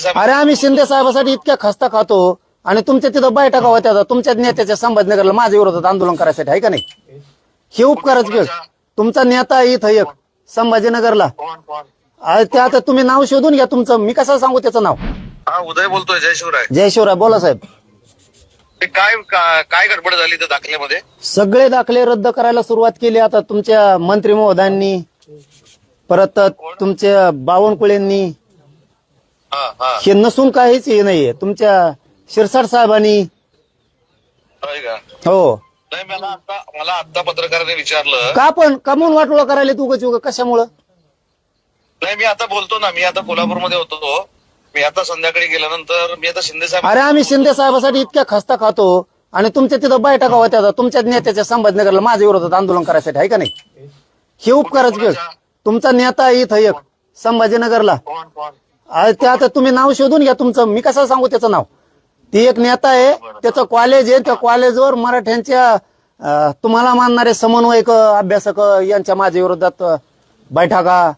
साहेब अरे आम्ही शिंदे साहेबासाठी इतक्या खस्ता खातो आणि तुमच्या तिथं बैठका होत्या तुमच्या नेत्याच्या संभाजीनगरला माझ्या विरोधात आंदोलन करायसाठी आहे का नाही? हे उपकारच घेऊ. तुमचा नेता आहे इथं एक संभाजीनगरला. कोण ते आता तुम्ही नाव शोधून घ्या तुमचं. मी कसं सांगू त्याचं नाव? हा उदय बोलतोय. जय शिवराय. जय शिवराय. बोला साहेब. ते काय गडबड झाली त्या दाखल्यामध्ये? सगळे दाखले रद्द करायला सुरुवात केली आता तुमच्या मंत्री महोदयांनी, परत तुमच्या बावनकुळेंनी. हे नसून काहीच हे नाहीये. तुमच्या शिरसाट साहेबांनी. होय का? हो. नाही मला आता पत्रकाराने विचारलं का पण कमवून वाटोळा करायला तू उगाच कशामुळं? नाही मी आता बोलतो ना. मी आता कोल्हापूरमध्ये होतो. मी आता संध्याकाळी गेल्यानंतर मी आता शिंदे साहेब. अरे आम्ही शिंदे साहेबासाठी इतक्या खस्ता खातो आणि तुमच्या तिथं बैठका होत्या तुमच्या नेत्याच्या संभाजीनगरला माझ्या विरोधात आंदोलन करायसाठी आहे का नाही? हे उपकारच घेऊ. तुमचा नेता आहे इथं एक संभाजीनगरला. कोण ते आता तुम्ही नाव शोधून घ्या तुमचं. मी कसं सांगू त्याचं नाव? ती एक नेता आहे, त्याचं कॉलेज आहे. त्या कॉलेजवर मराठ्यांच्या तुम्हाला मानणारे समन्वयक अभ्यासक यांच्या माझ्या विरोधात बैठका,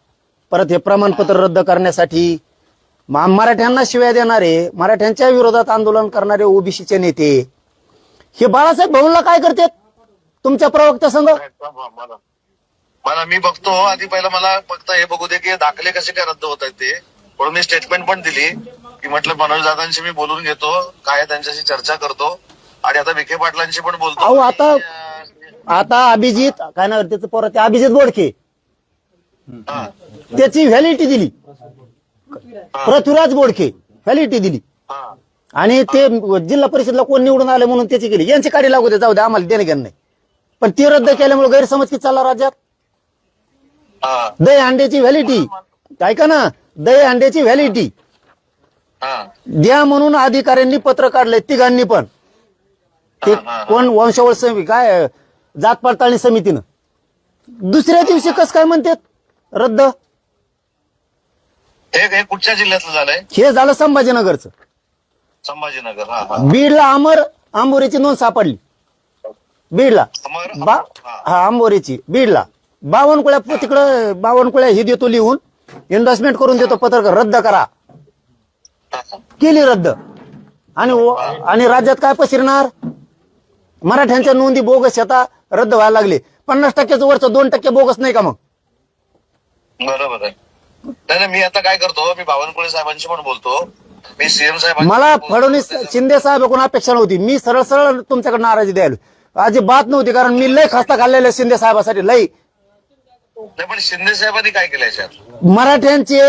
परत हे प्रमाणपत्र रद्द करण्यासाठी मराठ्यांना शिव्या देणारे, मराठ्यांच्या विरोधात आंदोलन करणारे ओबीसीचे नेते हे बाळासाहेब भाऊंला काय करतात तुमच्या प्रवक्त्या संघ? मला मी बघतो आधी पहिला मला फक्त हे बघू दे की दाखले कसे काय रद्द होत आहेत ते. म्हणून मी स्टेटमेंट पण दिली की म्हटलं मनोज दादांशी मी बोलून घेतो, काय त्यांच्याशी चर्चा करतो आणि आता विखे पाटलांशी पण बोलतो. अहो आता अभिजित काय नाव त्याचं पोरं, ते अभिजित बोडके त्याची व्हॅलिडिटी दिली. पृथ्वीराज बोडके व्हॅलिडिटी दिली आणि ते जिल्हा परिषदला कोण निवडून आले म्हणून त्याची केली. यांची काढी लागू दे, जाऊ दे, आम्हाला देणे घेणं नाही. पण ती रद्द केल्यामुळे गैरसमज किती चालला राज्यात? दही अंड्याची व्हॅलिडिटी ऐका ना, दही अंड्याची व्हॅलिडिटी द्या म्हणून अधिकाऱ्यांनी पत्र काढले तिघांनी पण. ते कोण वंशावळ काय जात पडताळणी समितीनं दुसऱ्या दिवशी कस काय म्हणतात रद्द? हे कुठच्या जिल्ह्यातलं झालंय? हे झालं संभाजीनगरचं. संभाजीनगर. बीडला आंबोरीची नोंद सापडली. बीडला आंबोरीची बीडला बावनकुळ्या ही देतो लिहून, इन्व्हेस्टमेंट करून देतो पत्रकार रद्द करा. केली रद्द. आणि राज्यात काय पसरणार? मराठ्यांच्या नोंदी बोगस आता रद्द व्हायला लागले. 50%चं वरचं 2% बोगस नाही का मग? बरोबर आहे. नाही मी आता काय करतो, मी बावनकुळे साहेबांशी पण बोलतो. मी सीएम साहेब. मला फडणवीस शिंदे साहेब अपेक्षा नव्हती. मी सरळ सरळ तुमच्याकडे नाराजी द्यायला अजिबात नव्हती, कारण मी लय खस्ता खाल्लेला शिंदे साहेबासाठी लय. नाही पण शिंदे साहेबांनी काय केलं याच्यात? मराठ्यांचे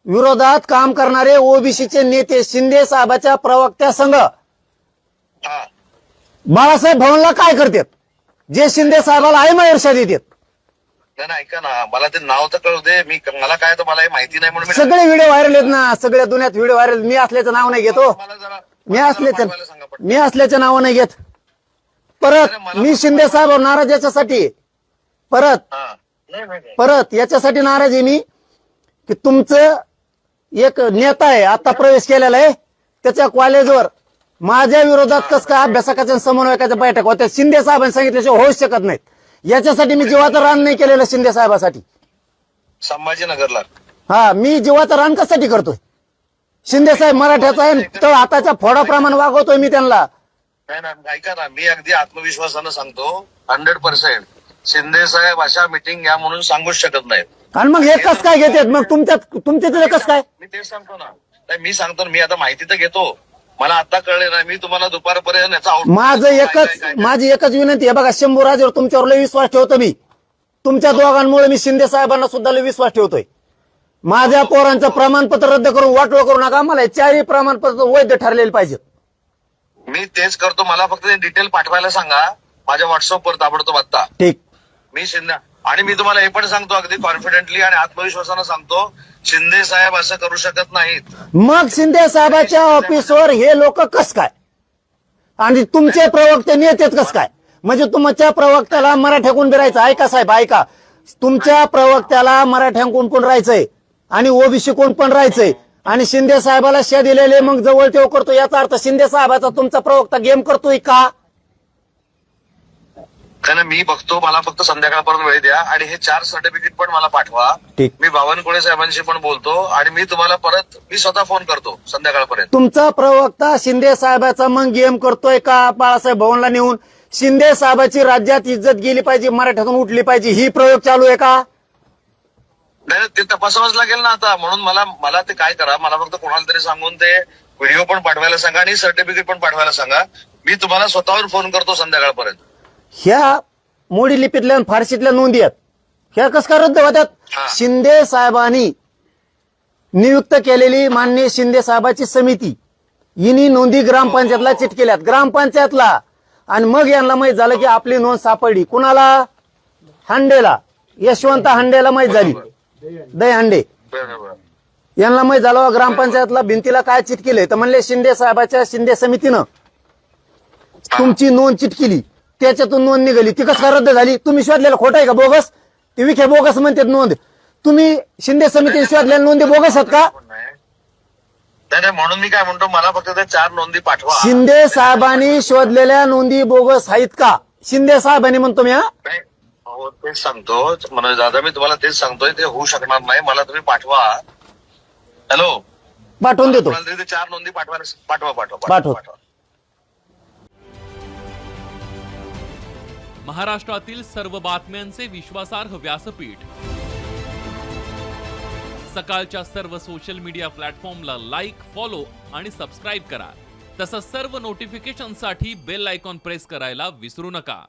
विरोधात काम करणारे ओबीसीचे नेते शिंदे साहेबाच्या प्रवक्त्या संघ बाळासाहेब भाऊंला काय करतात जे शिंदे साहेबाला आहे ईर्ष्या देतात? नाही ऐका ना, मला ते नाव तर कळू दे. मला काय तर मला हे माहिती नाही म्हणून सगळे व्हिडिओ व्हायरल आहेत ना, सगळ्या दुनियात व्हिडिओ व्हायरल. मी असल्याचं नाव नाही घेतो. मी असल्याचं नाव नाही घेत. परत मी शिंदे साहेब नाराज याच्यासाठी, परत याच्यासाठी नाराज आहे मी की तुमचं एक नेता आहे आता प्रवेश केलेला आहे, त्याच्या कॉलेजवर माझ्या विरोधात कसं काय अभ्यासकाच्या समन्वयकाच्या बैठक होत्या शिंदे साहेबांनी सांगितल्याशिवाय होऊच शकत नाहीत. याच्यासाठी मी जीवाचं रान नाही केलेलं शिंदे साहेबासाठी. संभाजीनगरला मी जीवाचं रान कशासाठी करतोय? शिंदे साहेब मराठ्याचा आहे, तर हाताच्या फोडाप्रमाणे वागवतोय मी त्यांना. नाही ऐका ना, मी अगदी आत्मविश्वासानं सांगतो 100% शिंदे साहेब अशा मीटिंग घ्या म्हणून सांगूच शकत नाहीत. आणि मग हे कसं काय घेतात मग तुमच्या तिथे कसं काय? मी तेच सांगतो ना. नाही मी सांगतो, मी आता माहिती तर घेतो. मला आता कळले ना, मी तुम्हाला दुपारपर्यंत माझी एकच विनंती आहे बघा, शंभूराजेवर तुमच्यावर लय विश्वास ठेवतो मी. तुमच्या दोघांमुळे मी शिंदे साहेबांना सुद्धा लय विश्वास ठेवतोय. माझ्या पोरांचं प्रमाणपत्र रद्द करून वाटोळ करू नका. मला 4ही प्रमाणपत्र वैध ठरलेले पाहिजेत. मी तेच करतो. मला फक्त डिटेल पाठवायला सांगा माझ्या व्हॉट्सअपवर ताबडतोब आता. ठीक. मी शिंदे आणि मी तुम्हाला हे पण सांगतो अगदी कॉन्फिडेंटली आणि आत्मविश्वासानं सांगतो, शिंदे साहेब असं करू शकत नाहीत. मग शिंदे साहेबाच्या ऑफिसवर हे लोक कस काय आणि तुमचे प्रवक्ते नेतेच कस काय? म्हणजे तुमच्या प्रवक्त्याला मराठ्याकून राहायचं. ऐका साहेब ऐका, तुमच्या प्रवक्त्याला मराठ्यांकून पण राहायचंय आणि ओबीसी कोण पण राहायचंय आणि शिंदे साहेबाला शे दिलेले मग जवळ तेव करतो. याचा अर्थ शिंदे साहेबाचा तुमचा प्रवक्ता गेम करतोय का? कारण मी बघतो, मला फक्त संध्याकाळपर्यंत वेळ द्या आणि हे 4 सर्टिफिकेट पण मला पाठवा. ठीक. मी बावनकुळे साहेबांशी पण बोलतो आणि मी तुम्हाला परत मी स्वतः फोन करतो संध्याकाळपर्यंत. तुमचा प्रवक्ता शिंदे साहेबाचा मग गेम करतोय का बाळासाहेब भवनला नेऊन शिंदे साहेबाची राज्यात इज्जत गेली पाहिजे, मराठ्यातून उठली पाहिजे, ही प्रयोग चालू आहे का? नाही, ते तपासावंच लागेल ना आता. म्हणून मला ते काय करा, मला फक्त कोणाला तरी सांगून ते व्हिडिओ पण पाठवायला सांगा आणि सर्टिफिकेट पण पाठवायला सांगा. मी तुम्हाला स्वतःहून फोन करतो संध्याकाळपर्यंत. ह्या मोडी लिपीतल्या आणि फारशीतल्या नोंदी आहेत, ह्या कस का रद्द होत्यात? हा. शिंदे साहेबांनी नियुक्त केलेली माननीय शिंदे साहेबाची समिती हिनी नोंदी ग्रामपंचायतला चिटकेल्यात, ग्रामपंचायतला. आणि मग यांना माहित झालं की आपली नोंद सापडली. कुणाला? हांडेला, यशवंत हांडेला माहित झाली, दहीहंडे बरोबर. यांना माहित झालं ग्रामपंचायतला भिंतीला काय चिटकेले, तर म्हणले शिंदे साहेबाच्या शिंदे समितीनं तुमची नोंद चिटकेली, त्याच्यातून नोंद निघाली. ती कसं काय रद्द झाली? तुम्ही शोधलेलं खोटं आहे का? बोगस? ते विखे बोगस म्हणतात नोंद. तुम्ही शिंदे समितीने शोधलेल्या नोंदी बोगस आहेत का? नाही, म्हणून मी काय म्हणतो, मला फक्त ते 4 नोंदी पाठवा. शिंदे साहेबांनी शोधलेल्या नोंदी बोगस आहेत का? शिंदे साहेबांनी म्हणतो मी. नाही, हो तेच सांगतो मनोज दादा, मी तुम्हाला तेच सांगतोय, ते होऊ शकणार नाही. मला तुम्ही पाठवा. हॅलो, पाठवून देतो. मला तरी ते 4 नोंदी पाठवा. पाठव. महाराष्ट्रातील सर्व बातम्यांचे विश्वासार्ह व्यासपीठ, सकाळच्या सर्व सोशल मीडिया प्लॅटफॉर्मला लाईक, फॉलो आणि सबस्क्राईब करा. तसंच सर्व नोटिफिकेशनसाठी बेल आयकॉन प्रेस करायला विसरू नका.